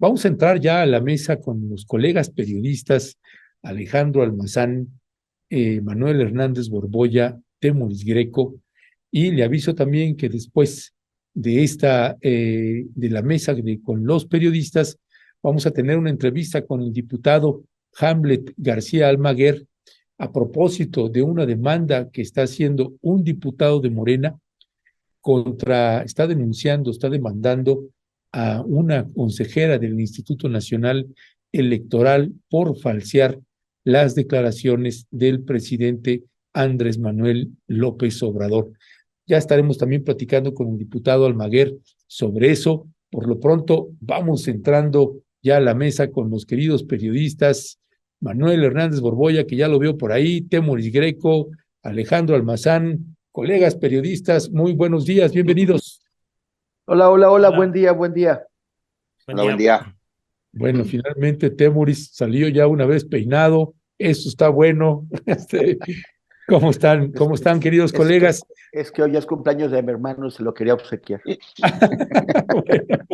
Vamos a entrar ya a la mesa con los colegas periodistas Alejandro Almazán, Manuel Hernández Borboya, Temoris Greco, y le aviso también que después de de la mesa con los periodistas, vamos a tener una entrevista con el diputado Hamlet García Almaguer a propósito de una demanda que está haciendo un diputado de Morena está demandando a una consejera del Instituto Nacional Electoral por falsear las declaraciones del presidente Andrés Manuel López Obrador. Ya estaremos también platicando con el diputado Almaguer sobre eso. Por lo pronto, vamos entrando ya a la mesa con los queridos periodistas Manuel Hernández Borboya, que ya lo veo por ahí, Temoris Greco, Alejandro Almazán, colegas periodistas, muy buenos días, bienvenidos. Hola, hola, hola, Hola, buen día, buen día. buen Hola, buen día. día. Bueno, finalmente Temoris salió ya una vez peinado, eso está bueno. ¿Cómo están? ¿Cómo están, queridos Es que, colegas? es que hoy es cumpleaños de mi hermano y se lo quería obsequiar. Bueno,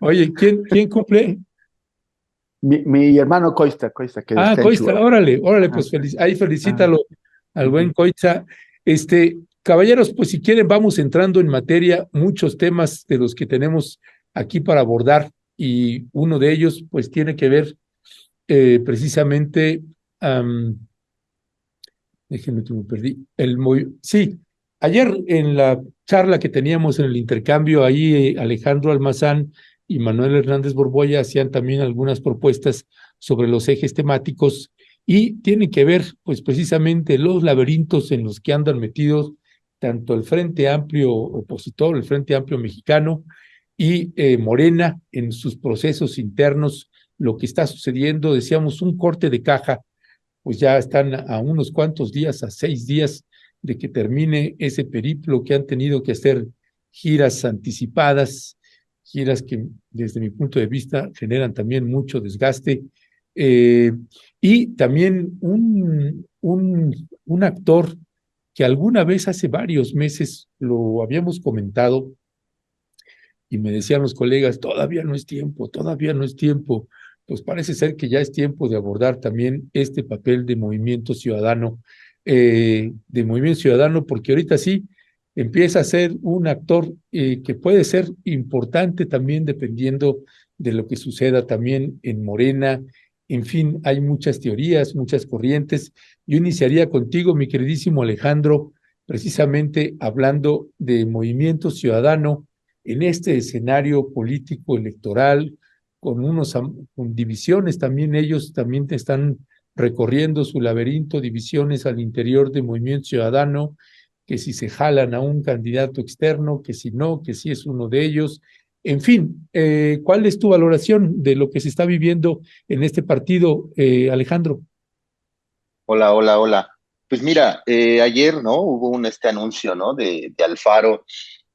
oye, ¿quién cumple? Mi hermano Coista, que Ah, está en Coista, Chihuahua. órale, Ajá, pues ahí ajá. felicítalo al buen Ujú. Coista. Caballeros, pues si quieren vamos entrando en materia, muchos temas de los que tenemos aquí para abordar y uno de ellos pues tiene que ver precisamente, déjenme que me perdí, sí, ayer en la charla que teníamos en el intercambio ahí Alejandro Almazán y Manuel Hernández Borboya hacían también algunas propuestas sobre los ejes temáticos y tienen que ver pues precisamente los laberintos en los que andan metidos tanto el Frente Amplio opositor, el Frente Amplio mexicano y Morena en sus procesos internos, lo que está sucediendo, decíamos, un corte de caja, pues ya están a unos cuantos días, a 6 días de que termine ese periplo, que han tenido que hacer giras anticipadas, giras que desde mi punto de vista generan también mucho desgaste. eh, y también un actor que alguna vez hace varios meses lo habíamos comentado y me decían los colegas, todavía no es tiempo, todavía no es tiempo. Pues parece ser que ya es tiempo de abordar también este papel de movimiento ciudadano, porque ahorita sí empieza a ser un actor que puede ser importante también dependiendo de lo que suceda también en Morena. En fin, hay muchas teorías, muchas corrientes. Yo iniciaría contigo, mi queridísimo Alejandro, precisamente hablando de movimiento ciudadano en este escenario político electoral, con divisiones, también ellos también están recorriendo su laberinto, divisiones al interior de Movimiento Ciudadano, que si se jalan a un candidato externo, que si no, que si es uno de ellos. En fin, ¿cuál es tu valoración de lo que se está viviendo en este partido, Alejandro? Hola, hola, hola. Pues mira, ayer, ¿no? Hubo este anuncio, ¿no? De Alfaro,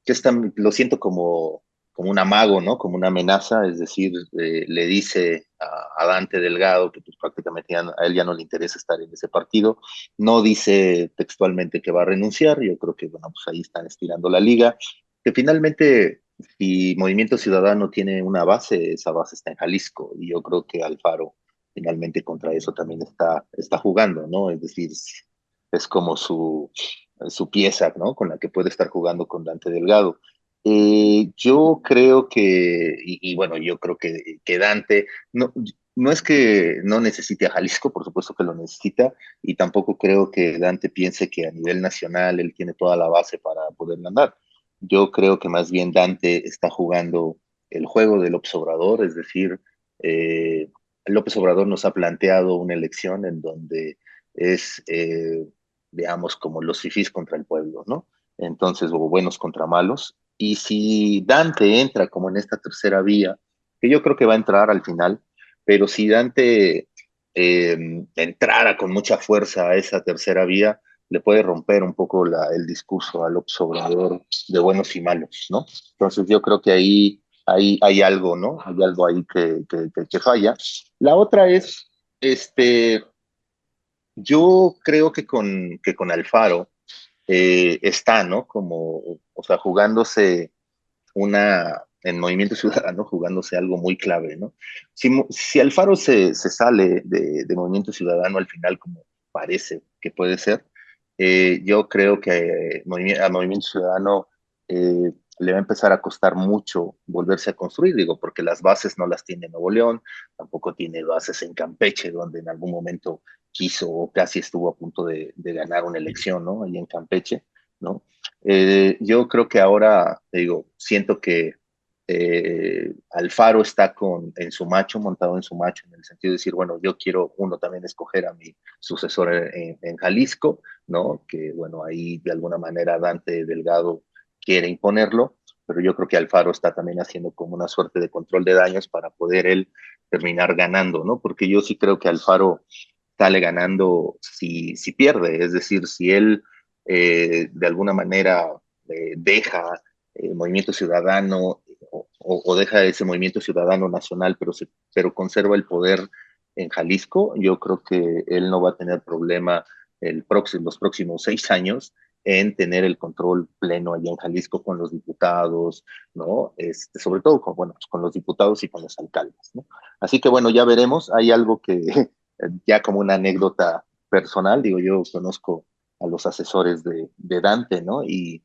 que lo siento como un amago, ¿no? Como una amenaza, es decir, le dice a Dante Delgado que pues prácticamente a él ya no le interesa estar en ese partido. No dice textualmente que va a renunciar, yo creo que, bueno, pues ahí están estirando la liga. Que finalmente, si Movimiento Ciudadano tiene una base, esa base está en Jalisco, y yo creo que Alfaro finalmente contra eso también está jugando, ¿no? Es decir, es como su pieza, ¿no? Con la que puede estar jugando con Dante Delgado. Yo creo y bueno, yo creo que Dante, no es que no necesite a Jalisco, por supuesto que lo necesita, y tampoco creo que Dante piense que a nivel nacional él tiene toda la base para poder ganar. Yo creo que más bien Dante está jugando el juego del observador, es decir, eh, López Obrador nos ha planteado una elección en donde es, digamos, como los fifís contra el pueblo, ¿no? Entonces, o buenos contra malos. Y si Dante entra como en esta tercera vía, que yo creo que va a entrar al final, pero si Dante entrara con mucha fuerza a esa tercera vía, le puede romper un poco el discurso al Obrador de buenos y malos, ¿no? Entonces yo creo que ahí hay algo, ¿no? Hay algo ahí que falla. La otra es, yo creo que con Alfaro está, ¿no? Como, o sea, jugándose una, en Movimiento Ciudadano jugándose algo muy clave, ¿no? Si Alfaro se sale de Movimiento Ciudadano al final, como parece que puede ser, yo creo que a Movimiento Ciudadano le va a empezar a costar mucho volverse a construir, digo, porque las bases no las tiene Nuevo León, tampoco tiene bases en Campeche, donde en algún momento quiso o casi estuvo a punto de ganar una elección, ¿no? Ahí en Campeche, ¿no? Yo creo que ahora, digo, siento que Alfaro está en su macho, montado en su macho, en el sentido de decir, bueno, yo quiero uno también escoger a mi sucesor en Jalisco, ¿no? Que bueno, ahí de alguna manera Dante Delgado quiere imponerlo, pero yo creo que Alfaro está también haciendo como una suerte de control de daños para poder él terminar ganando, ¿no? Porque yo sí creo que Alfaro sale ganando si pierde, es decir, si él de alguna manera deja el Movimiento Ciudadano o deja ese Movimiento Ciudadano nacional, pero conserva el poder en Jalisco, yo creo que él no va a tener problema los próximos 6 años en tener el control pleno allá en Jalisco con los diputados, ¿no? Sobre todo bueno, pues con los diputados y con los alcaldes, ¿no? Así que bueno, ya veremos. Hay algo que ya como una anécdota personal, digo, yo conozco a los asesores de Dante, ¿no? Y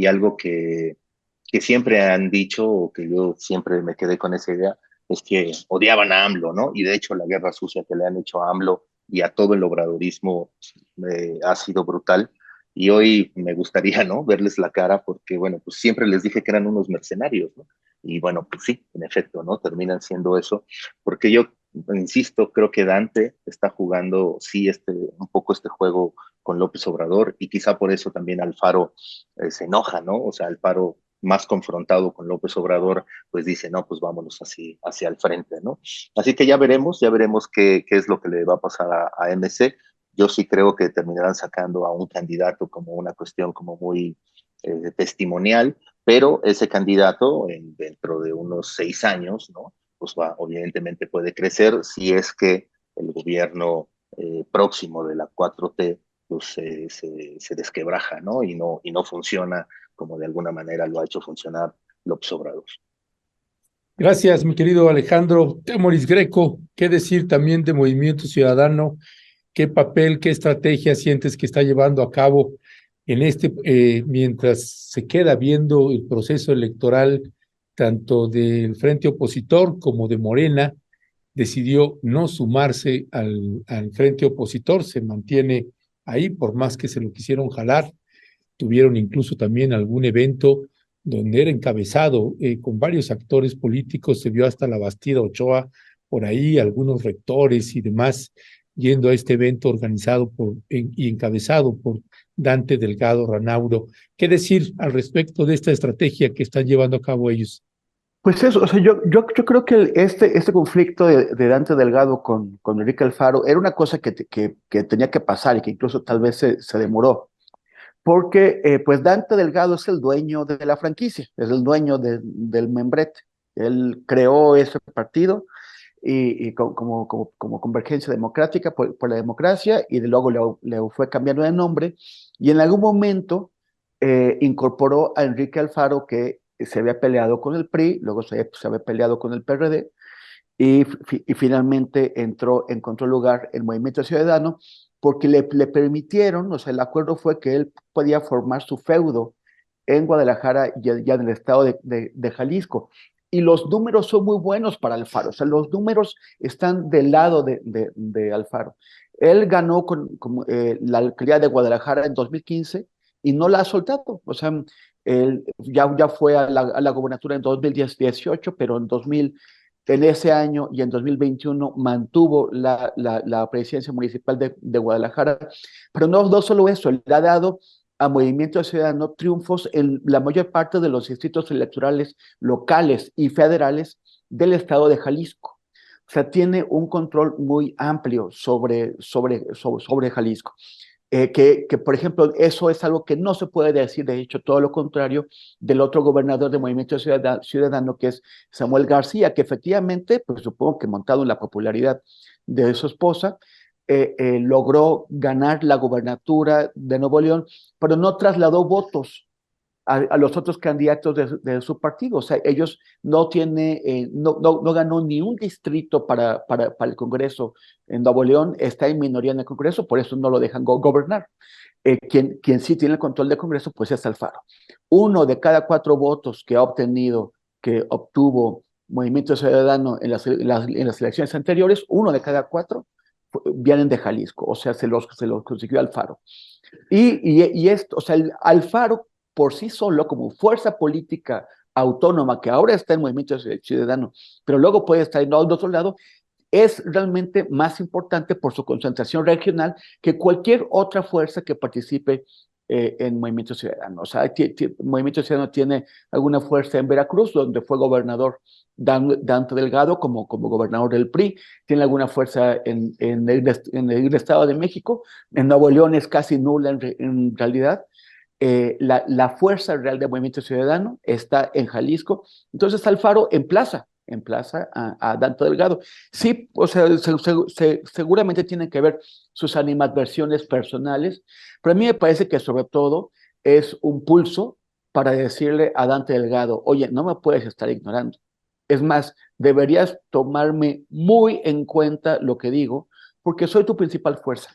algo que siempre han dicho, o que yo siempre me quedé con esa idea, es que odiaban a AMLO, ¿no? Y de hecho la guerra sucia que le han hecho a AMLO y a todo el obradorismo ha sido brutal. Y hoy me gustaría, ¿no? Verles la cara porque, bueno, pues siempre les dije que eran unos mercenarios, ¿no? Y bueno, pues sí, en efecto, ¿no? Terminan siendo eso, porque yo, insisto, creo que Dante está jugando, sí, un poco este juego con López Obrador y quizá por eso también Alfaro se enoja, ¿no? O sea, Alfaro más confrontado con López Obrador, pues dice, no, pues vámonos así hacia el frente, ¿no? Así que ya veremos qué es lo que le va a pasar a MC. Yo sí creo que terminarán sacando a un candidato como una cuestión como muy testimonial, pero ese candidato dentro de unos 6 años, ¿no? Pues evidentemente puede crecer si es que el gobierno próximo de la 4T pues, se desquebraja, ¿no? Y no funciona como de alguna manera lo ha hecho funcionar López Obrador. Gracias, mi querido Alejandro. Temoris Greco, ¿qué decir también de Movimiento Ciudadano? ¿Qué papel, qué estrategia sientes que está llevando a cabo en mientras se queda viendo el proceso electoral tanto del frente opositor como de Morena? Decidió no sumarse al frente opositor, se mantiene ahí por más que se lo quisieron jalar. Tuvieron incluso también algún evento donde era encabezado con varios actores políticos, se vio hasta la Bastida Ochoa por ahí, algunos rectores y demás, yendo a este evento organizado y encabezado por Dante Delgado Ranauro. ¿Qué decir al respecto de esta estrategia que están llevando a cabo ellos? Pues eso, o sea, yo creo que este conflicto de Dante Delgado con Enrique Alfaro era una cosa que tenía que pasar y que incluso tal vez se demoró, porque pues Dante Delgado es el dueño de la franquicia, es el dueño del membrete. Él creó ese partido como Convergencia Democrática por la democracia y luego le fue cambiando de nombre y en algún momento incorporó a Enrique Alfaro que se había peleado con el PRI, luego se había peleado con el PRD y finalmente encontró lugar el Movimiento Ciudadano porque le permitieron, o sea, el acuerdo fue que él podía formar su feudo en Guadalajara y ya en el estado de Jalisco. Y los números son muy buenos para Alfaro, o sea, los números están del lado de Alfaro. Él ganó con la alcaldía de Guadalajara en 2015 y no la ha soltado, o sea, él ya fue a la gobernatura en 2018, pero en ese año y en 2021 mantuvo la presidencia municipal de Guadalajara, pero no solo eso, le ha dado a Movimiento Ciudadano triunfos en la mayor parte de los distritos electorales locales y federales del estado de Jalisco. O sea, tiene un control muy amplio sobre Jalisco. Por ejemplo, eso es algo que no se puede decir, de hecho, todo lo contrario del otro gobernador de Movimiento Ciudadano, que es Samuel García, que efectivamente, pues supongo que montado en la popularidad de su esposa, logró ganar la gobernatura de Nuevo León, pero no trasladó votos a los otros candidatos de su partido. O sea, ellos no ganó ni un distrito para el Congreso en Nuevo León, está en minoría en el Congreso, por eso no lo dejan gobernar. Quien sí tiene el control del Congreso, pues es Alfaro. 1 de cada 4 votos que obtuvo Movimiento Ciudadano en las elecciones anteriores, 1 de cada 4 vienen de Jalisco, o sea, se los consiguió Alfaro. Y esto, o sea, Alfaro por sí solo, como fuerza política autónoma, que ahora está en Movimiento Ciudadano, pero luego puede estar en otro lado, es realmente más importante por su concentración regional que cualquier otra fuerza que participe en Movimiento Ciudadano. O sea, Movimiento Ciudadano tiene alguna fuerza en Veracruz, donde fue gobernador Dante Delgado como gobernador del PRI, tiene alguna fuerza en el Estado de México, en Nuevo León es casi nula en realidad. La fuerza real del Movimiento Ciudadano está en Jalisco, entonces Alfaro emplaza a Dante Delgado. Sí, o sea, seguramente tienen que ver sus animadversiones personales, pero a mí me parece que sobre todo es un pulso para decirle a Dante Delgado, oye, no me puedes estar ignorando. Es más, deberías tomarme muy en cuenta lo que digo, porque soy tu principal fuerza.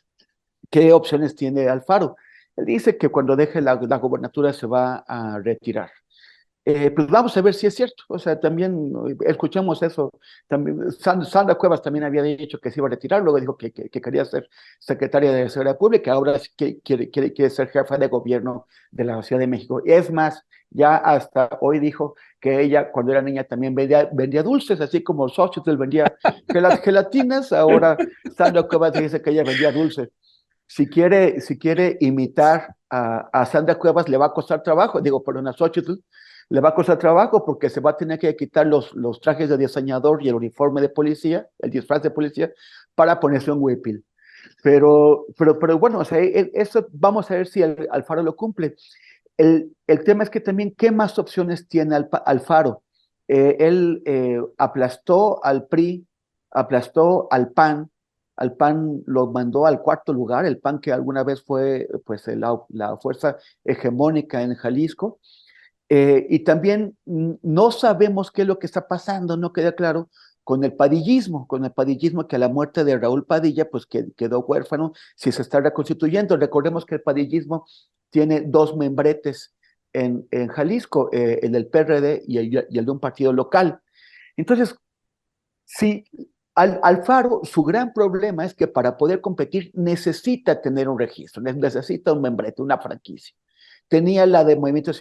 ¿Qué opciones tiene Alfaro? Él dice que cuando deje la gobernatura se va a retirar. Pues vamos a ver si es cierto. O sea, también escuchamos eso. También, Sandra Cuevas también había dicho que se iba a retirar, luego dijo que quería ser secretaria de Seguridad Pública, ahora sí quiere ser jefa de gobierno de la Ciudad de México. Y es más, ya hasta hoy dijo que ella cuando era niña también vendía dulces, así como Xochitl vendía gelatinas, ahora Sandra Cuevas dice que ella vendía dulces. Si quiere imitar a Sandra Cuevas, le va a costar trabajo, digo, perdón, a Xochitl, le va a costar trabajo porque se va a tener que quitar los trajes de diseñador y el uniforme de policía, el disfraz de policía, para ponerse un huipil. Pero bueno, o sea, eso vamos a ver si Alfaro lo cumple. El tema es que también, ¿qué más opciones tiene Alfaro? Él aplastó al PRI, aplastó al PAN lo mandó al 4 lugar, el PAN que alguna vez fue pues la fuerza hegemónica en Jalisco, y también no sabemos qué es lo que está pasando, no queda claro con el padillismo que a la muerte de Raúl Padilla pues quedó huérfano, si se está reconstituyendo. Recordemos que el padillismo tiene 2 membretes en Jalisco, el del PRD y el de un partido local. Entonces, sí, Alfaro, su gran problema es que para poder competir necesita tener un registro, necesita un membrete, una franquicia. Tenía la de Movimiento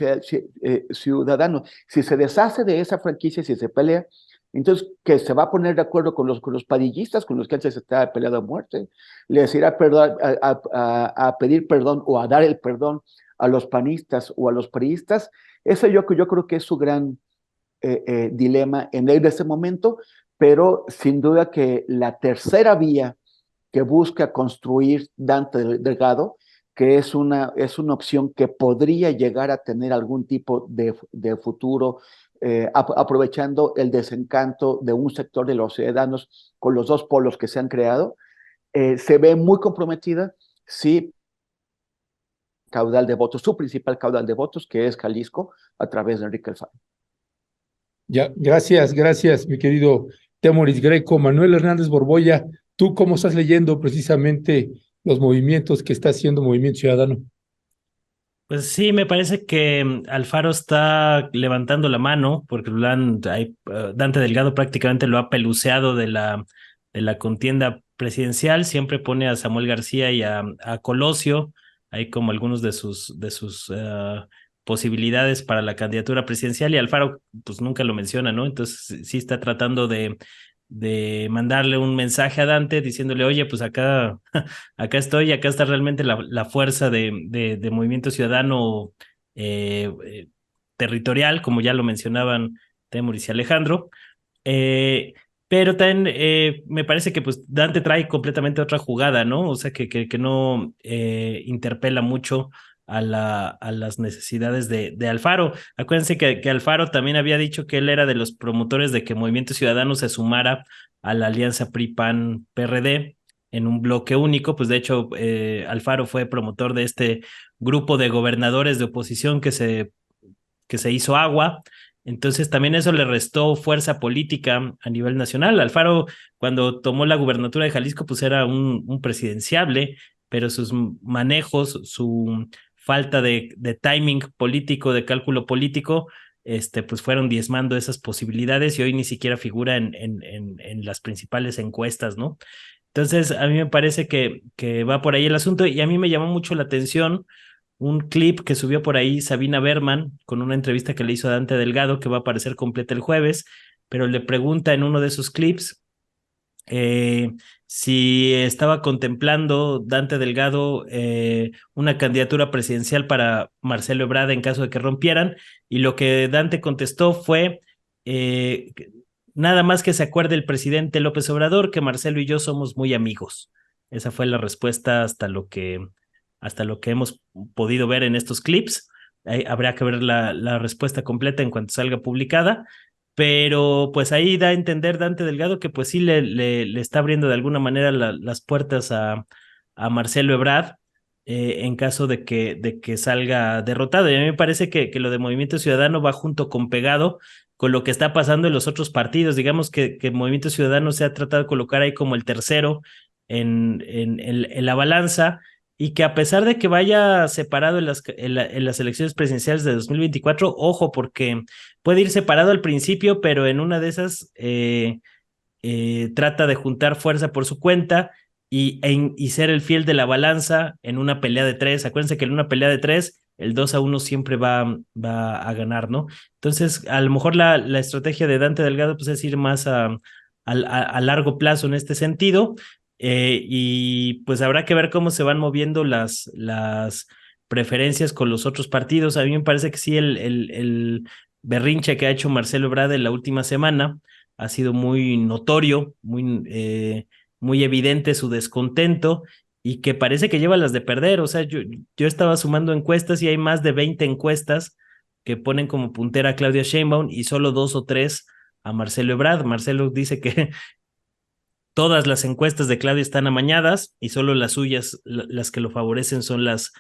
Ciudadano. Si se deshace de esa franquicia, si se pelea, entonces que se va a poner de acuerdo con los padillistas, con los que antes se estaba peleando a muerte, les irá a pedir perdón o a dar el perdón a los panistas o a los priistas. Eso yo creo que es su gran dilema en ese momento, pero sin duda que la tercera vía que busca construir Dante Delgado, que es una opción que podría llegar a tener algún tipo de futuro, aprovechando el desencanto de un sector de los ciudadanos con los 2 polos que se han creado, se ve muy comprometida si caudal de votos, su principal caudal de votos, que es Jalisco, a través de Enrique Alfaro. Ya, gracias, mi querido Temoris Greco. Manuel Hernández Borboya, ¿tú cómo estás leyendo precisamente los movimientos que está haciendo Movimiento Ciudadano? Pues sí, me parece que Alfaro está levantando la mano, porque Dante Delgado prácticamente lo ha peluceado de la contienda presidencial, siempre pone a Samuel García y a Colosio, ahí como algunos de sus posibilidades para la candidatura presidencial, y Alfaro pues nunca lo menciona, ¿no? Entonces sí está tratando de mandarle un mensaje a Dante diciéndole, oye, pues acá estoy, acá está realmente la fuerza de Movimiento Ciudadano territorial, como ya lo mencionaban Temuris y Alejandro. Eh, pero también me parece que pues Dante trae completamente otra jugada, ¿no? O sea, que no interpela mucho a las necesidades de Alfaro. Acuérdense que Alfaro también había dicho que él era de los promotores de que Movimiento Ciudadano se sumara a la alianza PRI-PAN-PRD en un bloque único. Pues de hecho, Alfaro fue promotor de este grupo de gobernadores de oposición que se que se hizo agua. Entonces también eso le restó fuerza política a nivel nacional. Alfaro, cuando tomó la gubernatura de Jalisco, pues era un presidenciable, pero sus manejos, su falta de timing político, de cálculo político, pues fueron diezmando esas posibilidades y hoy ni siquiera figura en las principales encuestas, ¿no? Entonces, a mí me parece que va por ahí el asunto y a mí me llamó mucho la atención un clip que subió por ahí Sabina Berman con una entrevista que le hizo a Dante Delgado, que va a aparecer completa el jueves, pero le pregunta en uno de esos clips eh, si estaba contemplando Dante Delgado una candidatura presidencial para Marcelo Ebrard en caso de que rompieran, y lo que Dante contestó fue eh, nada más que se acuerde el presidente López Obrador que Marcelo y yo somos muy amigos. Esa fue la respuesta hasta lo que hemos podido ver en estos clips. Habrá que ver la respuesta completa en cuanto salga publicada, pero pues ahí da a entender Dante Delgado que pues sí le está abriendo de alguna manera las puertas a Marcelo Ebrard en caso de que salga derrotado. Y a mí me parece que lo de Movimiento Ciudadano va junto con pegado con lo que está pasando en los otros partidos. Digamos que Movimiento Ciudadano se ha tratado de colocar ahí como el tercero en la balanza, y que a pesar de que vaya separado en las elecciones presidenciales de 2024, ojo, porque puede ir separado al principio, pero en una de esas trata de juntar fuerza por su cuenta y ser el fiel de la balanza en una pelea de tres. Acuérdense que en una pelea de tres, el 2-1 siempre va a ganar, ¿no? Entonces, a lo mejor la estrategia de Dante Delgado pues, es ir más a largo plazo en este sentido. Y pues habrá que ver cómo se van moviendo las preferencias con los otros partidos. A mí me parece que sí, el berrinche que ha hecho Marcelo Ebrard en la última semana ha sido muy notorio, muy evidente su descontento, y que parece que lleva las de perder. O sea, yo estaba sumando encuestas y hay más de 20 encuestas que ponen como puntera a Claudia Sheinbaum y solo 2 o 3 a Marcelo Ebrard. Marcelo dice que todas las encuestas de Claudia están amañadas y solo las suyas, las que lo favorecen, son las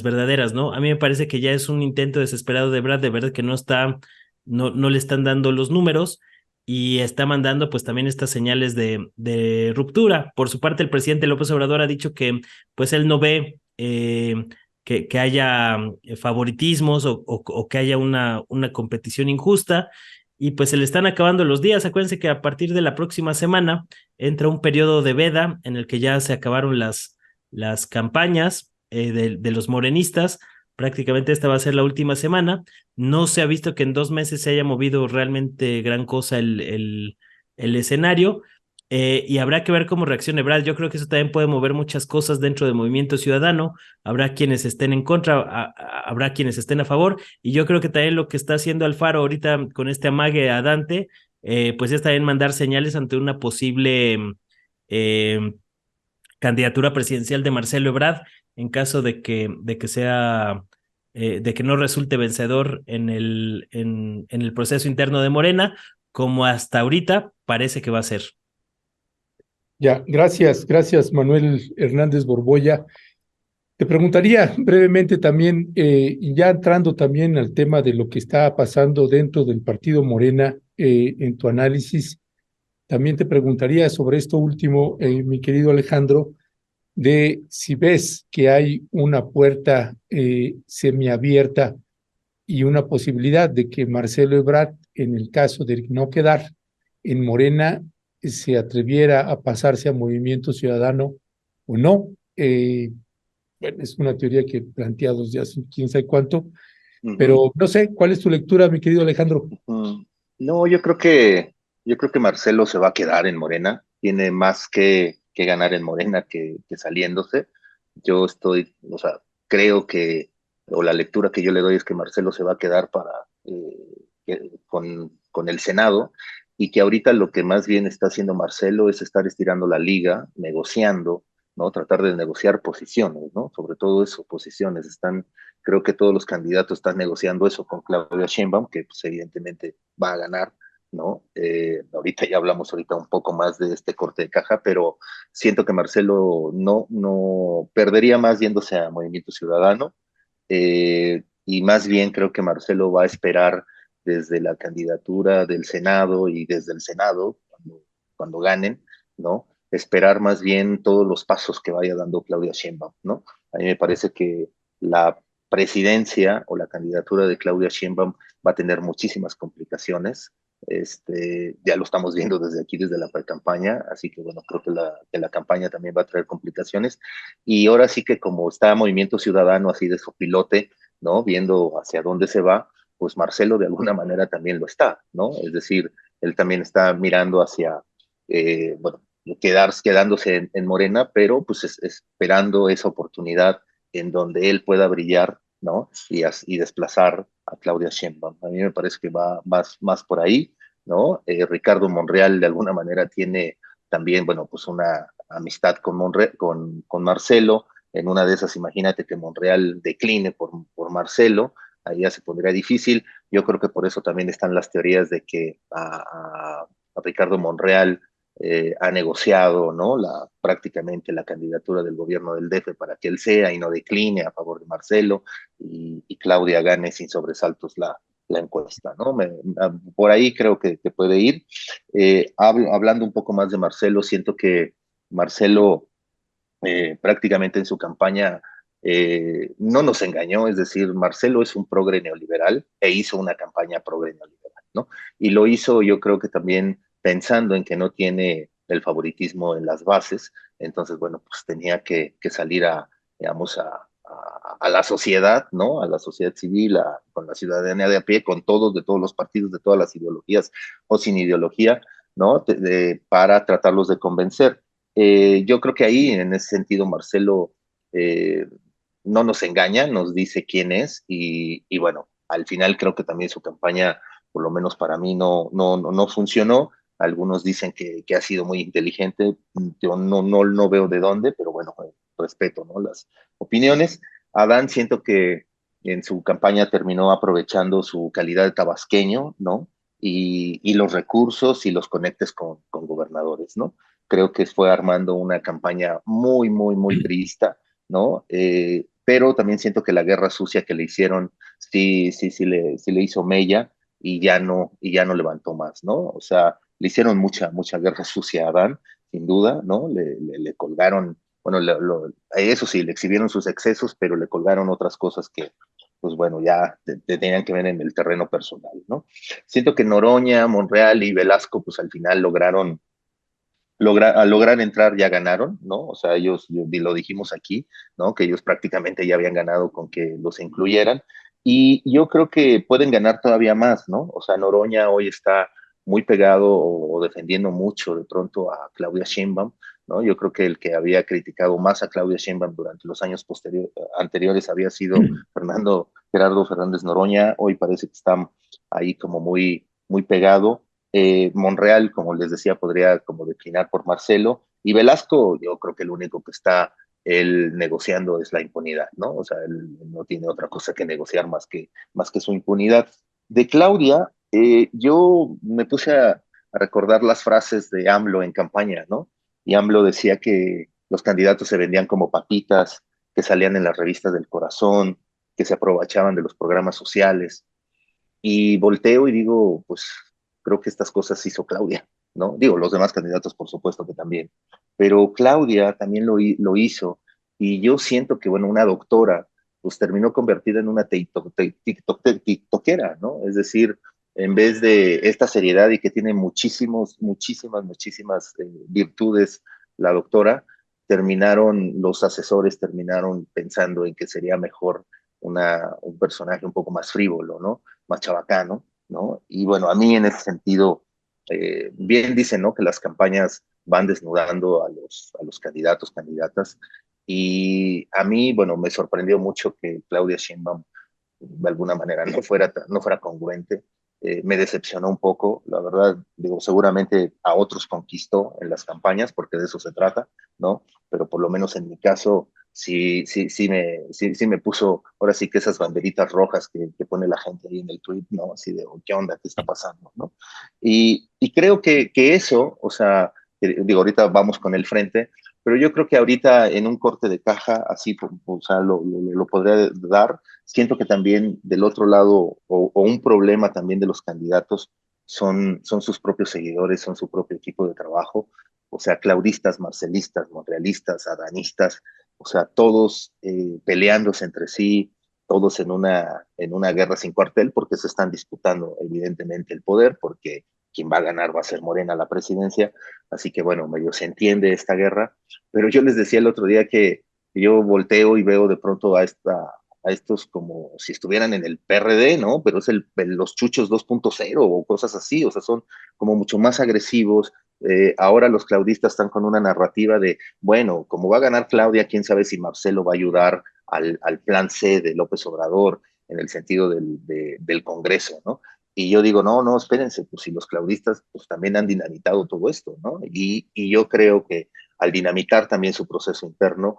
verdaderas, ¿no? A mí me parece que ya es un intento desesperado de Brad, de verdad que no le están dando los números y está mandando pues también estas señales de ruptura. Por su parte, el presidente López Obrador ha dicho que pues él no ve que haya favoritismos o que haya una competición injusta, y pues se le están acabando los días. Acuérdense que a partir de la próxima semana entra un periodo de veda en el que ya se acabaron las campañas de los morenistas. Prácticamente esta va a ser la última semana. No se ha visto que en 2 meses se haya movido realmente gran cosa el escenario, y habrá que ver cómo reacciona Ebrard. Yo creo que eso también puede mover muchas cosas dentro del Movimiento Ciudadano. Habrá quienes estén en contra, habrá quienes estén a favor, y yo creo que también lo que está haciendo Alfaro ahorita con este amague a Dante, pues es también mandar señales ante una posible eh, candidatura presidencial de Marcelo Ebrard en caso de que no resulte vencedor en el proceso interno de Morena, como hasta ahorita parece que va a ser. Ya, gracias Manuel Hernández Borboya. Te preguntaría brevemente también, y ya entrando también al tema de lo que está pasando dentro del partido Morena, en tu análisis, también te preguntaría sobre esto último, mi querido Alejandro, de si ves que hay una puerta semiabierta y una posibilidad de que Marcelo Ebrard, en el caso de no quedar en Morena, se atreviera a pasarse a Movimiento Ciudadano o no. Bueno, es una teoría que he planteado desde hace quién sabe cuánto, pero no sé, ¿cuál es tu lectura, mi querido Alejandro? No, yo creo que Marcelo se va a quedar en Morena. Tiene más que ganar en Morena que saliéndose. O sea, creo o la lectura que yo le doy es que Marcelo se va a quedar con el Senado, y que ahorita lo que más bien está haciendo Marcelo es estar estirando la liga, negociando, ¿no? Tratar de negociar posiciones, ¿no? Sobre todo eso, posiciones. Creo que todos los candidatos están negociando eso con Claudia Sheinbaum, que pues, evidentemente va a ganar, ¿no? Ahorita ya hablamos ahorita un poco más de este corte de caja, pero siento que Marcelo no perdería más yéndose a Movimiento Ciudadano. y más bien creo que Marcelo va a esperar desde la candidatura del Senado y desde el Senado, cuando ganen, ¿no? Esperar más bien todos los pasos que vaya dando Claudia Sheinbaum, ¿no? A mí me parece que la presidencia o la candidatura de Claudia Sheinbaum va a tener muchísimas complicaciones. Ya lo estamos viendo desde aquí, desde la pre-campaña, así que bueno, creo que la campaña también va a traer complicaciones. Y ahora sí que como está Movimiento Ciudadano así de sopilote, ¿no? Viendo hacia dónde se va, pues Marcelo de alguna manera también lo está, ¿no? Es decir, él también está mirando hacia, bueno, quedándose en Morena, pero pues esperando esa oportunidad en donde él pueda brillar, ¿no? Y desplazar a Claudia Sheinbaum. A mí me parece que va más por ahí, ¿no? Ricardo Monreal de alguna manera tiene también, bueno, pues una amistad con Marcelo. En una de esas, imagínate que Monreal decline por Marcelo, ahí ya se pondría difícil. Yo creo que por eso también están las teorías de que a Ricardo Monreal ha negociado, ¿no? Prácticamente la candidatura del gobierno del DF para que él sea y no decline a favor de Marcelo y Claudia gane sin sobresaltos la encuesta, ¿no? Por ahí creo que puede ir. Hablando un poco más de Marcelo, siento que Marcelo prácticamente en su campaña no nos engañó, es decir, Marcelo es un progre neoliberal e hizo una campaña progre neoliberal, ¿no? Y lo hizo yo creo que también pensando en que no tiene el favoritismo en las bases, entonces, bueno, pues tenía que salir digamos, a la sociedad, ¿no? A la sociedad civil, con la ciudadanía de a pie, con todos, de todos los partidos, de todas las ideologías o sin ideología, ¿no? Para tratarlos de convencer. Yo creo que ahí, en ese sentido, Marcelo eh, no nos engaña, nos dice quién es y bueno, al final creo que también su campaña, por lo menos para mí, no funcionó. Algunos dicen que ha sido muy inteligente, yo no veo de dónde, pero bueno, respeto, ¿no? Las opiniones. Adán siento que en su campaña terminó aprovechando su calidad de tabasqueño, ¿no? Y los recursos y los conectes con gobernadores, ¿no? Creo que fue armando una campaña muy priista, ¿no? Pero también siento que la guerra sucia que le hicieron, sí le hizo mella y ya no levantó más, ¿no? O sea, le hicieron mucha guerra sucia a Adán, sin duda, ¿no? Le colgaron, bueno, eso sí, le exhibieron sus excesos, pero le colgaron otras cosas que, pues bueno, ya tenían que ver en el terreno personal, ¿no? Siento que Noroña, Monreal y Velasco, pues al final al lograr entrar ya ganaron, ¿no? O sea, ellos, lo dijimos aquí, ¿no? Que ellos prácticamente ya habían ganado con que los incluyeran. Y yo creo que pueden ganar todavía más, ¿no? O sea, Noroña hoy está muy pegado o defendiendo mucho de pronto a Claudia Sheinbaum, ¿no? Yo creo que el que había criticado más a Claudia Sheinbaum durante los años anteriores había sido Gerardo Fernández Noroña. Hoy parece que está ahí como muy pegado. Monreal, como les decía, podría como declinar por Marcelo. Y Velasco, yo creo que el único que está él negociando es la impunidad, ¿no? O sea, él no tiene otra cosa que negociar más que su impunidad. De Claudia, yo me puse a recordar las frases de AMLO en campaña, ¿no? Y AMLO decía que los candidatos se vendían como papitas, que salían en las revistas del corazón, que se aprovechaban de los programas sociales. Y volteo y digo, pues creo que estas cosas hizo Claudia, ¿no? Digo, los demás candidatos, por supuesto que también, pero Claudia también lo hizo y yo siento que, bueno, una doctora, pues terminó convertida en una tiktokera, ¿no? Es decir, en vez de esta seriedad y que tiene muchísimas virtudes la doctora, los asesores terminaron pensando en que sería mejor un personaje un poco más frívolo, ¿no? Más chabacano, ¿no? Y bueno, a mí en ese sentido, bien dicen, ¿no? Que las campañas van desnudando a los candidatos, candidatas, y a mí, bueno, me sorprendió mucho que Claudia Sheinbaum de alguna manera no fuera congruente. Me decepcionó un poco, la verdad, digo, seguramente a otros conquistó en las campañas, porque de eso se trata, ¿no? Pero por lo menos en mi caso, sí me puso, ahora sí que esas banderitas rojas que pone la gente ahí en el tweet, ¿no? Así de, oh, ¿qué onda? ¿Qué está pasando? ¿No? Y creo que eso, o sea, digo, ahorita vamos con el frente, pero yo creo que ahorita en un corte de caja, así, o sea, lo podría dar. Siento que también del otro lado, o un problema también de los candidatos, son sus propios seguidores, son su propio equipo de trabajo, o sea, claudistas, marcelistas, monrealistas, adanistas, o sea, todos peleándose entre sí, todos en una guerra sin cuartel, porque se están disputando evidentemente el poder, porque quien va a ganar va a ser Morena la presidencia, así que bueno, medio se entiende esta guerra, pero yo les decía el otro día que yo volteo y veo de pronto a estos como si estuvieran en el PRD, ¿no? Pero es los chuchos 2.0 o cosas así, o sea, son como mucho más agresivos. Ahora los claudistas están con una narrativa de, bueno, como va a ganar Claudia, quién sabe si Marcelo va a ayudar al plan C de López Obrador en el sentido del Congreso, ¿no? Y yo digo, no, no, espérense, pues si los claudistas pues también han dinamitado todo esto, ¿no? Y yo creo que al dinamitar también su proceso interno,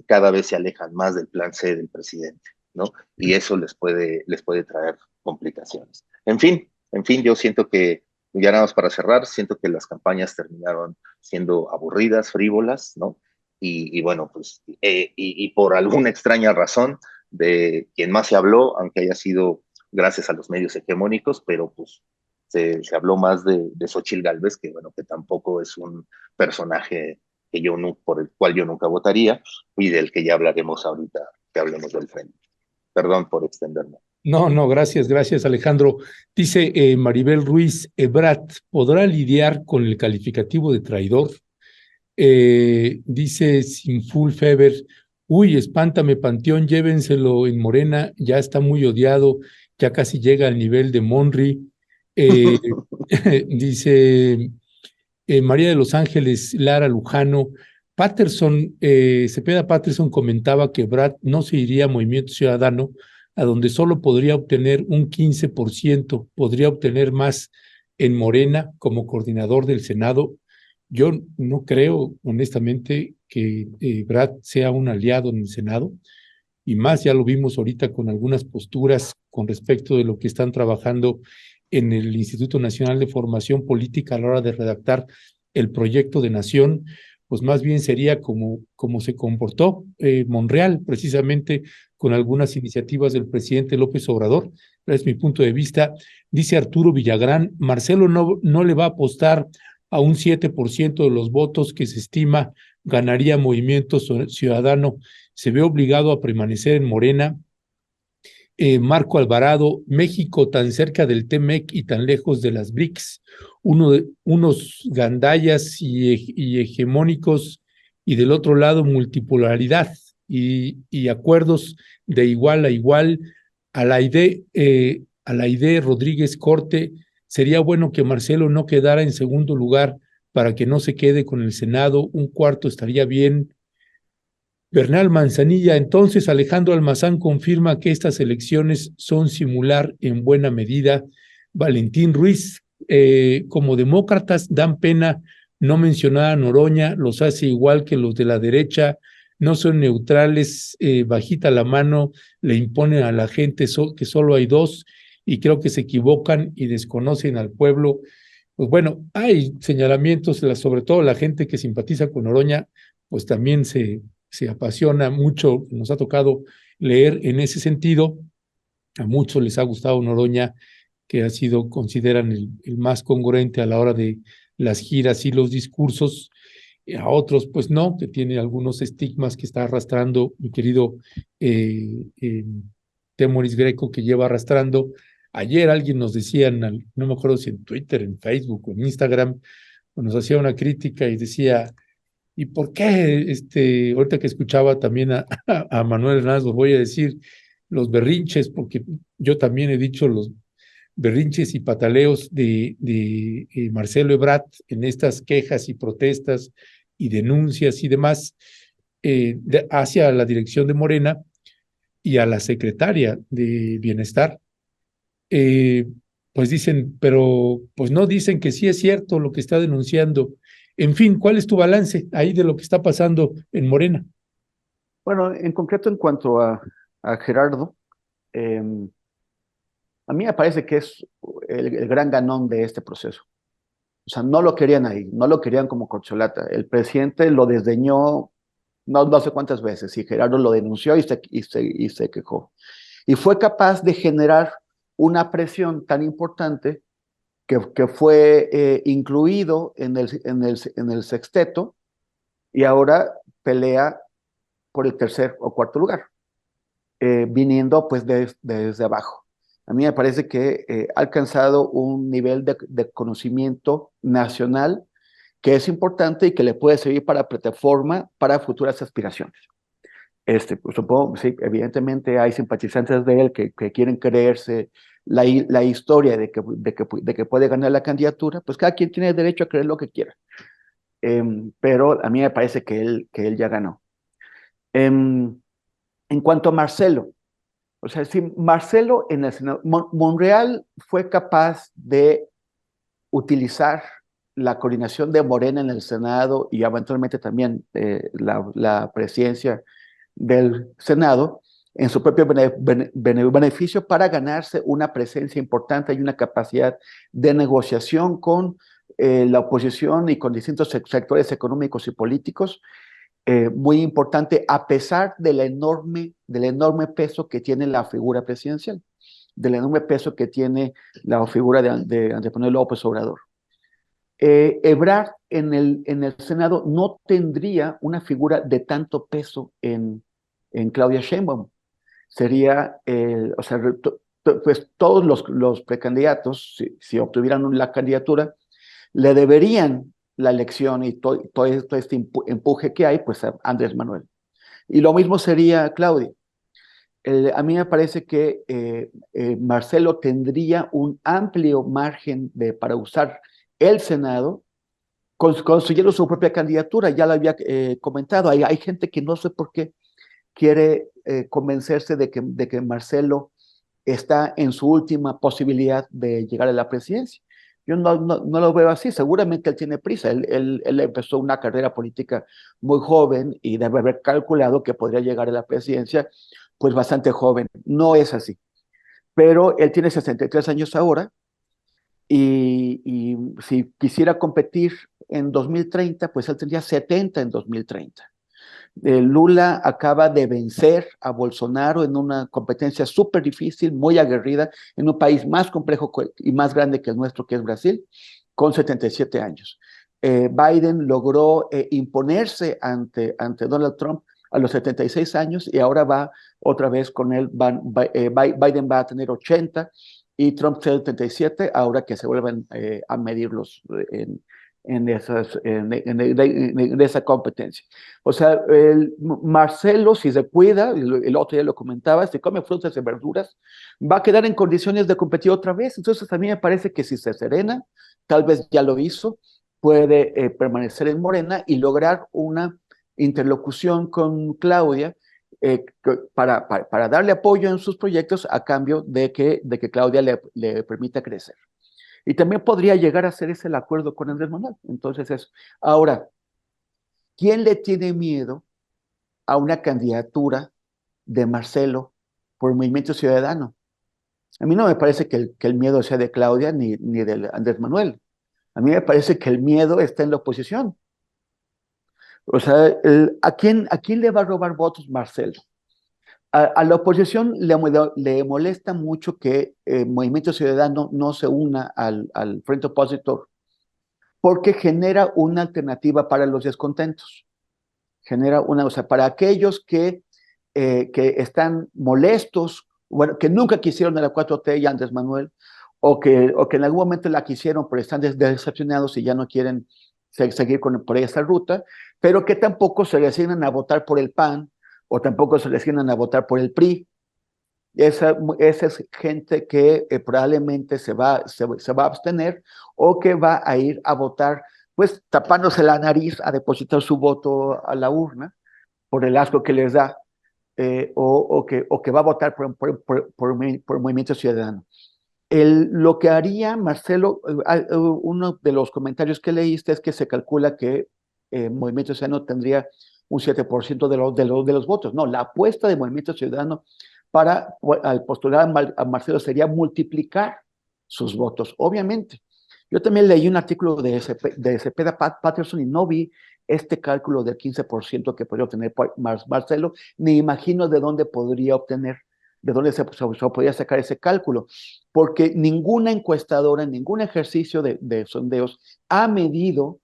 cada vez se alejan más del plan C del presidente, ¿no? Y eso les puede traer complicaciones. En fin, yo siento que, ya nada más para cerrar, siento que las campañas terminaron siendo aburridas, frívolas, ¿no? Y bueno, pues, y por alguna extraña razón, de quien más se habló, aunque haya sido gracias a los medios hegemónicos, pero pues se habló más de Xóchitl Gálvez, que bueno, que tampoco es un personaje por el cual yo nunca votaría, y del que ya hablaremos ahorita, que hablemos del frente. Perdón por extenderme. No, no, gracias Alejandro. Dice Maribel Ruiz, Ebrard, ¿podrá lidiar con el calificativo de traidor? Dice Sinful Feber, uy, espántame Panteón, llévenselo en Morena, ya está muy odiado, ya casi llega al nivel de Monri. Dice María de los Ángeles, Lara Lujano, Patterson, Cepeda Patterson comentaba que Brad no se iría a Movimiento Ciudadano, a donde solo podría obtener un 15%, podría obtener más en Morena como coordinador del Senado. Yo no creo, honestamente, que Brad sea un aliado en el Senado, y más ya lo vimos ahorita con algunas posturas con respecto de lo que están trabajando en el Instituto Nacional de Formación Política a la hora de redactar el proyecto de nación, pues más bien sería como se comportó Monreal, precisamente con algunas iniciativas del presidente López Obrador. Es mi punto de vista. Dice Arturo Villagrán, Marcelo no le va a apostar a un 7% de los votos que se estima ganaría Movimiento Ciudadano, se ve obligado a permanecer en Morena. Marco Alvarado, México tan cerca del TEMEC y tan lejos de las BRICS, unos gandallas y hegemónicos, y del otro lado multipolaridad y acuerdos de igual a igual. Alaide Rodríguez Corte, sería bueno que Marcelo no quedara en segundo lugar para que no se quede con el Senado, un cuarto estaría bien. Bernal Manzanilla, entonces Alejandro Almazán confirma que estas elecciones son simular en buena medida. Valentín Ruiz, como demócratas dan pena no mencionar a Noroña, los hace igual que los de la derecha, no son neutrales, bajita la mano, le imponen a la gente que solo hay dos, y creo que se equivocan y desconocen al pueblo. Pues bueno, hay señalamientos, sobre todo la gente que simpatiza con Noroña, pues también se apasiona mucho, nos ha tocado leer en ese sentido. A muchos les ha gustado Noroña, que consideran el más congruente a la hora de las giras y los discursos. A otros, pues no, que tiene algunos estigmas que está arrastrando mi querido Temoris Greco, que lleva arrastrando. Ayer alguien nos decía, no me acuerdo si en Twitter, en Facebook o en Instagram, nos hacía una crítica y decía, ¿y por qué, ahorita que escuchaba también a Manuel Hernández, os voy a decir los berrinches, porque yo también he dicho los berrinches y pataleos de Marcelo Ebrard en estas quejas y protestas y denuncias y demás hacia la dirección de Morena y a la secretaria de Bienestar? eh, pues dicen, pero pues no dicen que sí es cierto lo que está denunciando. En fin, ¿cuál es tu balance ahí de lo que está pasando en Morena? Bueno, en concreto en cuanto a Gerardo, em, a mí me parece que es el gran ganón de este proceso. O sea, no lo querían ahí, no lo querían como corcholata. El presidente lo desdeñó no sé cuántas veces, y Gerardo lo denunció y se quejó. Y fue capaz de generar una presión tan importante que fue incluido en el sexteto, y ahora pelea por el tercer o cuarto lugar, viniendo pues desde abajo. A mí me parece que ha alcanzado un nivel de conocimiento nacional que es importante y que le puede servir para plataforma para futuras aspiraciones. Pues, supongo, sí, evidentemente hay simpatizantes de él que quieren creerse la historia de que puede ganar la candidatura. Pues cada quien tiene derecho a creer lo que quiera. Pero a mí me parece que él ya ganó. En cuanto a Marcelo, o sea, si Marcelo en el Senado, Monreal fue capaz de utilizar la coordinación de Morena en el Senado y eventualmente también la presidencia del Senado en su propio beneficio para ganarse una presencia importante y una capacidad de negociación con la oposición y con distintos sectores económicos y políticos, muy importante, a pesar del enorme peso que tiene la figura presidencial, del enorme peso que tiene la figura de Andrés Manuel López Obrador. Ebrard en el Senado no tendría una figura de tanto peso en Claudia Sheinbaum. Sería, o sea, pues todos los precandidatos, si obtuvieran la candidatura, le deberían la elección y todo este empuje que hay, pues a Andrés Manuel. Y lo mismo sería Claudia. A mí me parece que Marcelo tendría un amplio margen para usar el Senado, construyendo su propia candidatura. Ya lo había comentado, hay gente que no sé por qué quiere convencerse de que Marcelo está en su última posibilidad de llegar a la presidencia. Yo no lo veo así, seguramente él tiene prisa, él empezó una carrera política muy joven y debe haber calculado que podría llegar a la presidencia pues bastante joven. No es así, pero él tiene 63 años ahora, y si quisiera competir en 2030, pues él tendría 70 en 2030. Lula acaba de vencer a Bolsonaro en una competencia súper difícil, muy aguerrida, en un país más complejo y más grande que el nuestro, que es Brasil, con 77 años. Biden logró imponerse ante Donald Trump a los 76 años, y ahora va otra vez con él. Biden va a tener 80 y Trump 77, ahora que se vuelven a medirlos en esa competencia. O sea, Marcelo, si se cuida, el otro día lo comentaba, si come frutas y verduras, va a quedar en condiciones de competir otra vez. Entonces a mí me parece que si se serena, tal vez ya lo hizo, puede permanecer en Morena y lograr una interlocución con Claudia para darle apoyo en sus proyectos a cambio de que Claudia le permita crecer. Y también podría llegar a hacer ese el acuerdo con Andrés Manuel. Entonces eso. Ahora, ¿quién le tiene miedo a una candidatura de Marcelo por Movimiento Ciudadano? A mí no me parece que el miedo sea de Claudia ni de Andrés Manuel. A mí me parece que el miedo está en la oposición. O sea, ¿a quién le va a robar votos Marcelo? A la oposición le molesta mucho que Movimiento Ciudadano no se una al frente opositor, porque genera una alternativa para los descontentos. O sea, para aquellos que están molestos, bueno, que nunca quisieron a la 4T y Andrés Manuel, o que en algún momento la quisieron, pero están decepcionados y ya no quieren seguir por esa ruta, pero que tampoco se resignan a votar por el PAN, o tampoco se resignan a votar por el PRI. Esa es gente que probablemente se va a abstener, o que va a ir a votar, pues tapándose la nariz, a depositar su voto a la urna por el asco que les da, o que va a votar por Movimiento Ciudadano. Lo que haría Marcelo, uno de los comentarios que leíste es que se calcula que Movimiento Ciudadano tendría un 7% de los votos. No, la apuesta de Movimiento Ciudadano al postular a Marcelo sería multiplicar sus votos, obviamente. Yo también leí un artículo de Cepeda Patterson y no vi este cálculo del 15% que podría obtener Marcelo, ni imagino de dónde podría obtener, de dónde se podría sacar ese cálculo, porque ninguna encuestadora, ningún ejercicio de sondeos ha medido